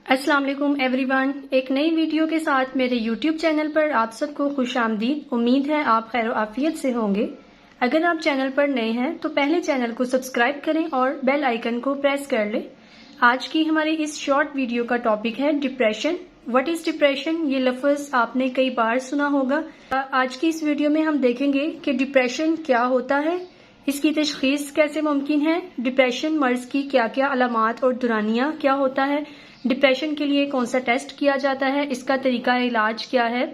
अस्सलाम वालेकुम एवरीवन, एक नई वीडियो के साथ मेरे YouTube चैनल पर आप सबको खुश आमदीद। उम्मीद है आप खैर आफियत से होंगे। अगर आप चैनल पर नए हैं तो पहले चैनल को सब्सक्राइब करें और बेल आइकन को प्रेस कर लें। आज की हमारी इस शॉर्ट वीडियो का टॉपिक है डिप्रेशन। What is depression? ये लफ्ज आपने कई बार सुना होगा। आज की इस वीडियो में हम देखेंगे कि डिप्रेशन क्या होता है, इसकी तशखीस कैसे मुमकिन है, डिप्रेशन मर्ज की क्या क्या अलामात और दुरानियां क्या होता है, डिप्रेशन के लिए कौन सा टेस्ट किया जाता है, इसका तरीका इलाज क्या है।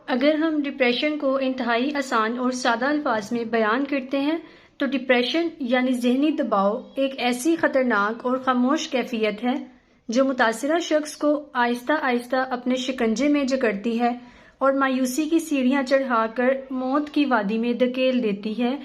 अगर हम डिप्रेशन को इंतहाई आसान और सादा अल्फाज में बयान करते हैं तो डिप्रेशन यानी जहनी दबाव एक ऐसी खतरनाक और खामोश कैफियत है जो मुतासिरा शख्स को आहिस्ता आहिस्ता अपने शिकंजे में जकड़ती है और मायूसी की सीढ़ियां चढ़ाकर मौत की वादी में धकेल देती है।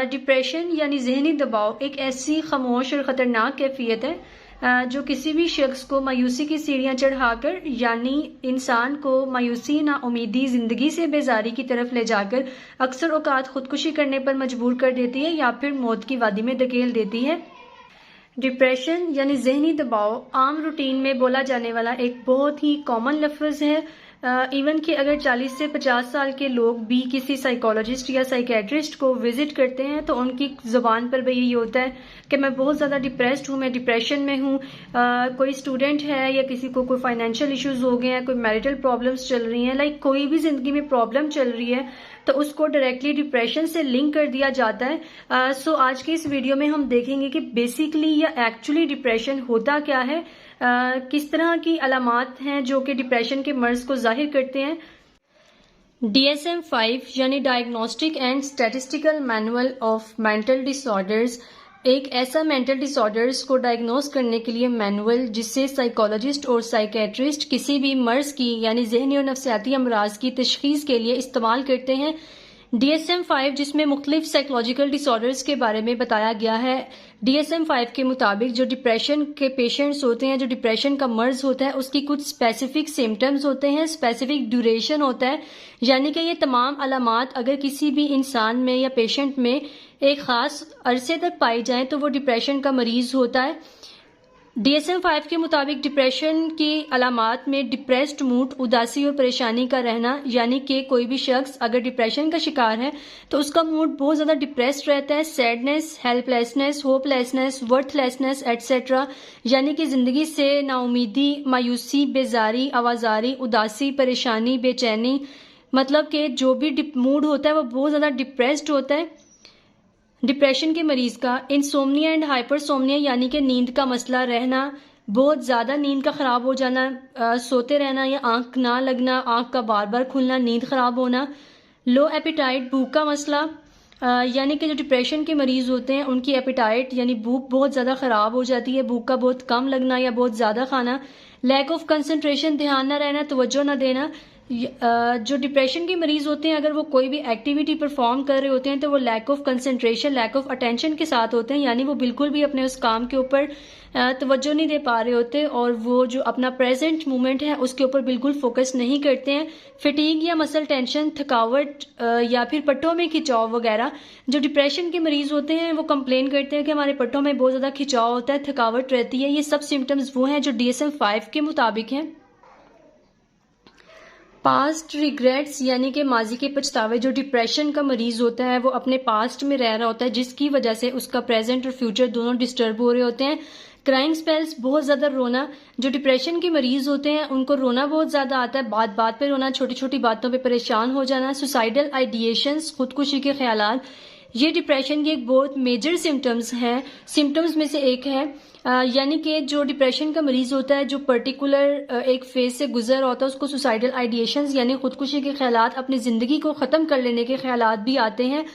डिप्रेशन यानी जहनी दबाव एक ऐसी खामोश और ख़तरनाक कैफियत है जो किसी भी शख्स को मायूसी की सीढ़ियां चढ़ाकर यानी इंसान को मायूसी ना उम्मीदी जिंदगी से बेजारी की तरफ ले जाकर अक्सर औकात खुदकुशी करने पर मजबूर कर देती है या फिर मौत की वादी में धकेल देती है। डिप्रेशन यानी जहनी दबाव आम रूटीन में बोला जाने वाला एक बहुत ही कॉमन लफ्ज है। इवन कि अगर 40 से 50 साल के लोग भी किसी साइकोलॉजिस्ट या साइकेट्रिस्ट को विजिट करते हैं तो उनकी जुबान पर भी यही होता है कि मैं बहुत ज़्यादा डिप्रेस्ड हूँ, मैं डिप्रेशन में हूँ। कोई स्टूडेंट है या किसी को कोई फाइनेंशियल इश्यूज हो गए हैं, कोई मैरिटल प्रॉब्लम्स चल रही हैं, लाइक कोई भी जिंदगी में प्रॉब्लम चल रही है तो उसको डायरेक्टली डिप्रेशन से लिंक कर दिया जाता है। सो आज की इस वीडियो में हम देखेंगे कि बेसिकली या एक्चुअली डिप्रेशन होता क्या है, किस तरह की अलामात हैं जो कि डिप्रेशन के मर्ज को जाहिर करते हैं। DSM-5 यानी diagnostic and statistical manual of mental disorders एक ऐसा मेंटल डिसऑर्डर्स को डायग्नोस करने के लिए मैनुअल जिससे साइकोलॉजिस्ट और साइकेट्रिस्ट किसी भी मर्ज की यानी जहनी और नफ्सियाती अमराज की तशखीस के लिए इस्तेमाल करते हैं। DSM-5 जिसमें मुख्तलिफ साइकोलॉजिकल डिसऑर्डर्स के बारे में बताया गया है। DSM-5 के मुताबिक जो डिप्रेशन के पेशेंट्स होते हैं, जो डिप्रेशन का मर्ज होता है, उसकी कुछ स्पेसिफिक सिम्टम्स होते हैं, स्पेसिफिक ड्यूरेशन होता है, यानी कि ये तमाम अलामात अगर किसी भी इंसान में या पेशेंट में एक खास अरसे तक पाई जाए तो वो डिप्रेशन का मरीज होता है। DSM-5 के मुताबिक डिप्रेशन की अलामात में डिप्रेस्ड मूड, उदासी और परेशानी का रहना, यानी कि कोई भी शख्स अगर डिप्रेशन का शिकार है तो उसका मूड बहुत ज़्यादा डिप्रेस्ड रहता है। Sadness, helplessness, hopelessness, worthlessness etcetera, यानी कि ज़िंदगी से नाउमीदी, मायूसी, बेजारी, आवाजारी, उदासी, परेशानी, बेचैनी, मतलब कि जो भी मूड होता है वो बहुत ज़्यादा डिप्रेस्ड होता है। डिप्रेशन के मरीज का इंसोम्निया एंड हाइपरसोम्निया यानी कि नींद का मसला रहना, बहुत ज़्यादा नींद का ख़राब हो जाना, सोते रहना या आंख ना लगना, आंख का बार बार खुलना, नींद ख़राब होना, लो एपिटाइट, भूख का मसला, यानी कि जो डिप्रेशन के मरीज़ होते हैं उनकी एपिटाइट यानी भूख बहुत ज़्यादा ख़राब हो जाती है, भूख का बहुत कम लगना या बहुत ज़्यादा खाना, लैक ऑफ कंसंट्रेशन, ध्यान ना रहना, तवज्जो ना देना। जो डिप्रेशन के मरीज होते हैं अगर वो कोई भी एक्टिविटी परफॉर्म कर रहे होते हैं तो वो lack of concentration, lack of attention के साथ होते हैं, यानी वो बिल्कुल भी अपने उस काम के ऊपर तवज्जो नहीं दे पा रहे होते और वो जो अपना प्रेजेंट मोमेंट है उसके ऊपर बिल्कुल फोकस नहीं करते हैं। फिटीग या मसल टेंशन, थकावट या फिर पट्टों में खिंचाव वगैरह, जो डिप्रेशन के मरीज होते हैं वो कंप्लेन करते हैं कि हमारे पट्टों में बहुत ज़्यादा खिंचाव होता है, थकावट रहती है। ये सब सिम्टम्स वो हैं जो DSM-5 के मुताबिक हैं। पास्ट रिग्रेट्स यानी कि माजी के पछतावे, जो डिप्रेशन का मरीज होता है वो अपने पास्ट में रह रहा होता है जिसकी वजह से उसका प्रेजेंट और फ्यूचर दोनों डिस्टर्ब हो रहे होते हैं। क्राइंग स्पेल्स, बहुत ज़्यादा रोना, जो डिप्रेशन के मरीज होते हैं उनको रोना बहुत ज़्यादा आता है, बात बात पे रोना, छोटी छोटी बातों पे परेशान हो जाना, सुसाइडल आइडिएशंस, खुदकुशी के ख्यालात, ये डिप्रेशन के एक बहुत मेजर सिम्टम्स हैं। सिम्टम्स में से एक है यानी कि जो डिप्रेशन का मरीज होता है जो पर्टिकुलर एक फेज से गुजर होता है उसको सुसाइडल आइडिएशंस यानी खुदकुशी के ख्यालात, अपनी ज़िंदगी को ख़त्म कर लेने के ख्यालात भी आते हैं।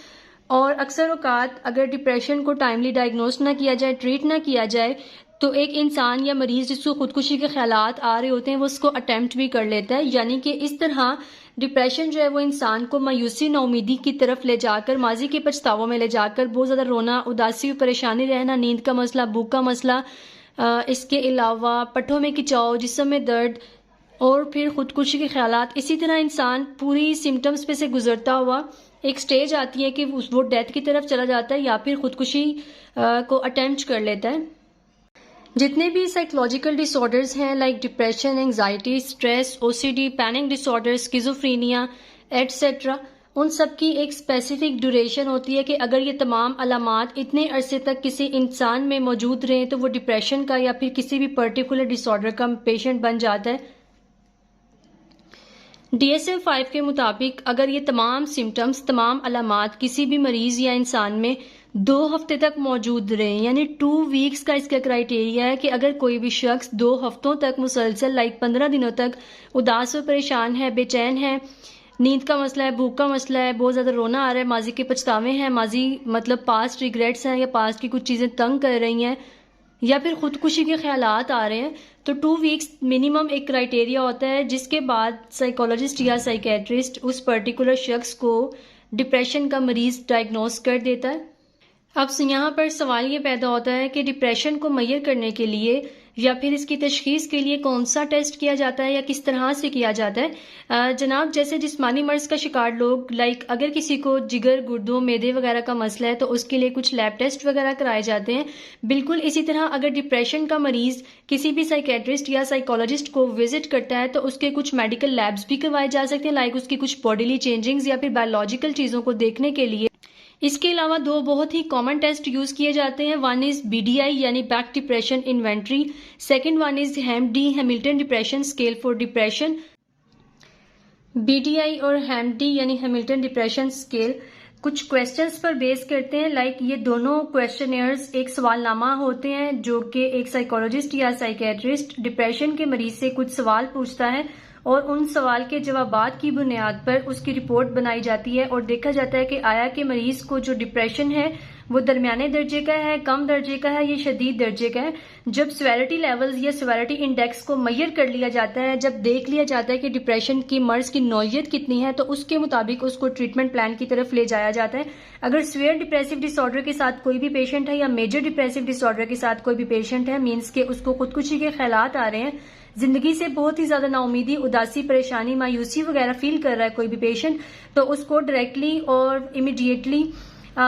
और अक्सर औकात अगर डिप्रेशन को टाइमली डायग्नोस ना किया जाए, ट्रीट ना किया जाए तो एक इंसान या मरीज जिसको खुदकुशी के ख्यालात आ रहे होते हैं वो उसको अटेम्प्ट भी कर लेता है, यानी कि इस तरह डिप्रेशन जो है वो इंसान को मायूसी, नाउमीदी की तरफ ले जाकर, माजी के पछतावों में ले जाकर बहुत ज़्यादा रोना, उदासी, परेशानी रहना, नींद का मसला, भूख का मसला, इसके अलावा पट्टों में खिंचाव, जिस्म में दर्द और फिर खुदकुशी के ख्यालात। इसी तरह इंसान पूरी सिम्टम्स पे से गुजरता हुआ एक स्टेज आती है कि वो डेथ की तरफ चला जाता है या फिर खुदकुशी को अटेम्प्ट कर लेता है। जितने भी साइकोलॉजिकल डिसऑर्डर्स हैं like depression, anxiety, stress, OCD, panic disorder, schizophrenia etcetera, उन सब की एक स्पेसिफिक ड्यूरेशन होती है कि अगर ये तमाम अलामात इतने अरसे तक किसी इंसान में मौजूद रहें तो वो डिप्रेशन का या फिर किसी भी पर्टिकुलर डिसऑर्डर का पेशेंट बन जाता है। DSM-5 के मुताबिक अगर ये तमाम सिम्टम्स, तमाम अलामात किसी भी मरीज या इंसान में 2 हफ्ते तक मौजूद रहें, यानी 2 वीक्स का इसका क्राइटेरिया है कि अगर कोई भी शख्स 2 हफ्तों तक मुसलसल लाइक 15 दिनों तक उदास और परेशान है, बेचैन है, नींद का मसला है, भूख का मसला है, बहुत ज़्यादा रोना आ रहा है, माजी के पछतावे हैं, माजी मतलब पास्ट रिग्रेट्स हैं या पास्ट की कुछ चीज़ें तंग कर रही हैं या फिर खुदकुशी के ख्यालात आ रहे हैं, तो 2 वीक्स मिनिमम एक क्राइटेरिया होता है जिसके बाद साइकोलॉजिस्ट या साइकेट्रिस्ट उस पर्टिकुलर शख्स को डिप्रेशन का मरीज डायग्नोस कर देता है। अब यहाँ पर सवाल ये पैदा होता है कि डिप्रेशन को मैयर करने के लिए या फिर इसकी तशखीस के लिए कौन सा टेस्ट किया जाता है या किस तरह से किया जाता है। जनाब, जैसे जिस्मानी मर्ज का शिकार लोग लाइक अगर किसी को जिगर, गुर्दों, मैदे वगैरह का मसला है तो उसके लिए कुछ लैब टेस्ट वगैरह कराए जाते हैं। बिल्कुल इसी तरह अगर डिप्रेशन का मरीज किसी भी साइकेट्रिस्ट या साइकोलॉजिस्ट को विजिट करता है तो उसके कुछ मेडिकल लैब्स भी करवाए जा सकते हैं, लाइक उसकी कुछ बॉडीली चेंजिंग्स या फिर बायोलॉजिकल चीज़ों को देखने के लिए। इसके अलावा 2 बहुत ही कॉमन टेस्ट यूज किए जाते हैं। वन इज BDI यानी back depression inventory, second one is HAM-D Hamilton depression scale for depression. BDI और HAM-D यानी हैमिल्टन डिप्रेशन स्केल कुछ क्वेश्चंस पर बेस करते हैं, लाइक ये दोनों क्वेश्चनर्स एक सवालनामा होते हैं जो कि एक साइकोलॉजिस्ट या साइकेट्रिस्ट डिप्रेशन के मरीज से कुछ सवाल पूछता है और उन सवाल के जवाबात की बुनियाद पर उसकी रिपोर्ट बनाई जाती है और देखा जाता है कि आया कि मरीज को जो डिप्रेशन है वो दरमियाने दर्जे का है, कम दर्जे का है, ये शदीद दर्जे का है। जब सिवियरिटी लेवल्स या सिवियरिटी इंडेक्स को मैयर कर लिया जाता है, जब देख लिया जाता है कि डिप्रेशन की मर्ज की नौयत कितनी है, तो उसके मुताबिक उसको ट्रीटमेंट प्लान की तरफ ले जाया जाता है। अगर सीवियर डिप्रेसिव डिसऑर्डर के साथ कोई भी पेशेंट है या मेजर डिप्रेसिव डिसऑर्डर के साथ कोई भी पेशेंट है, मीन्स के उसको खुदकुशी के ख्यालात आ रहे हैं, जिंदगी से बहुत ही ज्यादा नाउमीदी, उदासी, परेशानी, मायूसी वगैरह फील कर रहा है कोई भी पेशेंट, तो उसको डायरेक्टली और इमीडिएटली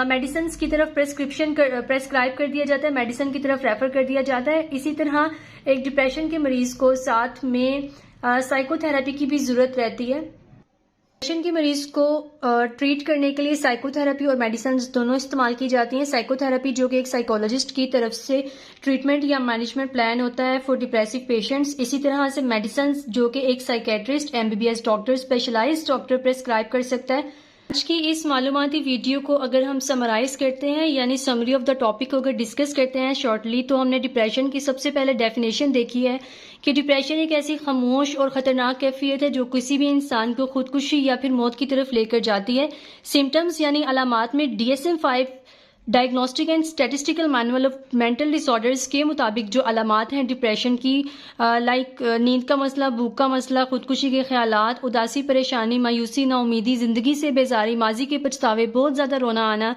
मेडिसिन की तरफ प्रेस्क्राइब कर दिया जाता है, मेडिसिन की तरफ रेफर कर दिया जाता है। इसी तरह एक डिप्रेशन के मरीज को साथ में साइकोथेरेपी की भी जरूरत रहती है। डिप्रेशन के मरीज को ट्रीट करने के लिए साइकोथेरेपी और मेडिसिन दोनों इस्तेमाल की जाती हैं। साइकोथेरेपी जो कि एक साइकोलॉजिस्ट की तरफ से ट्रीटमेंट या मैनेजमेंट प्लान होता है फॉर डिप्रेसिव पेशेंट्स। इसी तरह से मेडिसिन जो कि एक psychiatrist, MBBS doctor, specialized doctor prescribe कर सकता है। आज की इस मालूमाती वीडियो को अगर हम समराइज करते हैं यानी समरी ऑफ द टॉपिक को अगर डिस्कस करते हैं शॉर्टली, तो हमने डिप्रेशन की सबसे पहले डेफिनेशन देखी है कि डिप्रेशन एक ऐसी खामोश और खतरनाक कैफियत है जो किसी भी इंसान को खुदकुशी या फिर मौत की तरफ लेकर जाती है। सिम्टम्स यानी अलामात में DSM-5 diagnostic and statistical manual of mental disorders के मुताबिक जो अलामात हैं डिप्रेशन की, लाइक नींद का मसला, भूख का मसला, खुदकुशी के ख्यालात, उदासी, परेशानी, मायूसी, नाउमीदी, जिंदगी से बेजारी, माजी के पछतावे, बहुत ज्यादा रोना आना,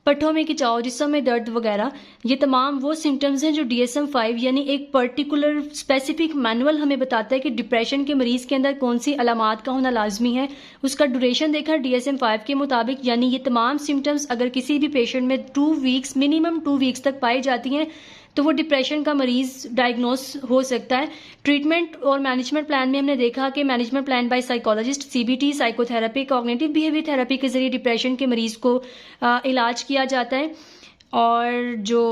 पट्ठों में खिंचाव, जिस्म में दर्द वगैरह, ये तमाम वो सिम्टम्स हैं जो DSM-5 यानी एक पर्टिकुलर स्पेसिफिक मैनुअल हमें बताता है कि डिप्रेशन के मरीज के अंदर कौन सी अलामात का होना लाजमी है। उसका ड्यूरेशन देखा DSM-5 के मुताबिक, यानी ये तमाम सिम्टम्स अगर किसी भी पेशेंट में 2 वीक्स, मिनिमम 2 वीक्स तक पाई जाती हैं तो वो डिप्रेशन का मरीज डायग्नोस हो सकता है। ट्रीटमेंट और मैनेजमेंट प्लान में हमने देखा कि management plan by psychologist, CBT, psychotherapy, cognitive behavior therapy के जरिए डिप्रेशन के मरीज को इलाज किया जाता है और जो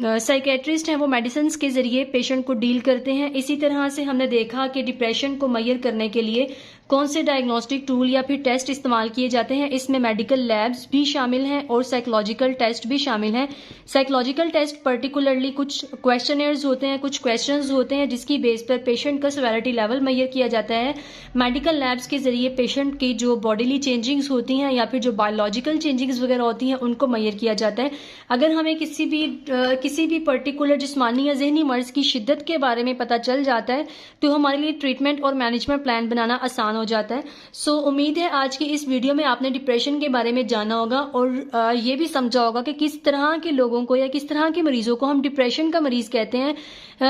साइकेट्रिस्ट हैं वो मेडिसिन के जरिए पेशेंट को डील करते हैं। इसी तरह से हमने देखा कि डिप्रेशन को मैयर करने के लिए कौन से डायग्नोस्टिक टूल या फिर टेस्ट इस्तेमाल किए जाते हैं। इसमें मेडिकल लैब्स भी शामिल हैं और साइकोलॉजिकल टेस्ट भी शामिल हैं। साइकोलॉजिकल टेस्ट पर्टिकुलरली कुछ क्वेश्चनर्स होते हैं, कुछ क्वेश्चंस होते हैं जिसकी बेस पर पेशेंट का सिवियरिटी लेवल मैयर किया जाता है। मेडिकल लैब्स के जरिए पेशेंट की जो बॉडीली चेंजिंग्स होती हैं या फिर जो बायोलॉजिकल चेंजिंग्स वगैरह होती हैं उनको मैयर किया जाता है। अगर हमें किसी भी पर्टिकुलर जिस्मानी या जहनी मर्ज की शिद्दत के बारे में पता चल जाता है तो हमारे लिए ट्रीटमेंट और मैनेजमेंट प्लान बनाना आसान हो जाता है। सो उम्मीद है आज की इस वीडियो में आपने डिप्रेशन के बारे में जाना होगा और ये भी समझा होगा कि किस तरह के लोगों को या किस तरह के मरीजों को हम डिप्रेशन का मरीज कहते हैं।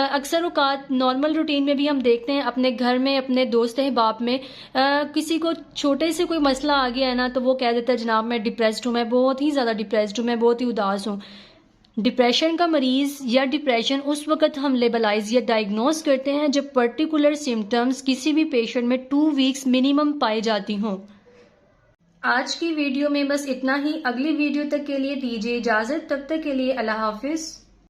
अक्सर औकात नॉर्मल रूटीन में भी हम देखते हैं अपने घर में, अपने दोस्त अहबाब में, किसी को छोटे से कोई मसला आ गया है ना तो वो कह देता है जनाब मैं डिप्रेस्ड हूँ, मैं बहुत ही ज्यादा डिप्रेस्ड हूँ, मैं बहुत ही उदास हूँ। डिप्रेशन का मरीज़ या डिप्रेशन उस वक़्त हम लेबलाइज या डायग्नोस करते हैं जब पर्टिकुलर सिम्टम्स किसी भी पेशेंट में 2 वीक्स मिनिमम पाई जाती हों। आज की वीडियो में बस इतना ही। अगली वीडियो तक के लिए दीजिए इजाज़त। तब तक के लिए अल्लाह हाफिज़।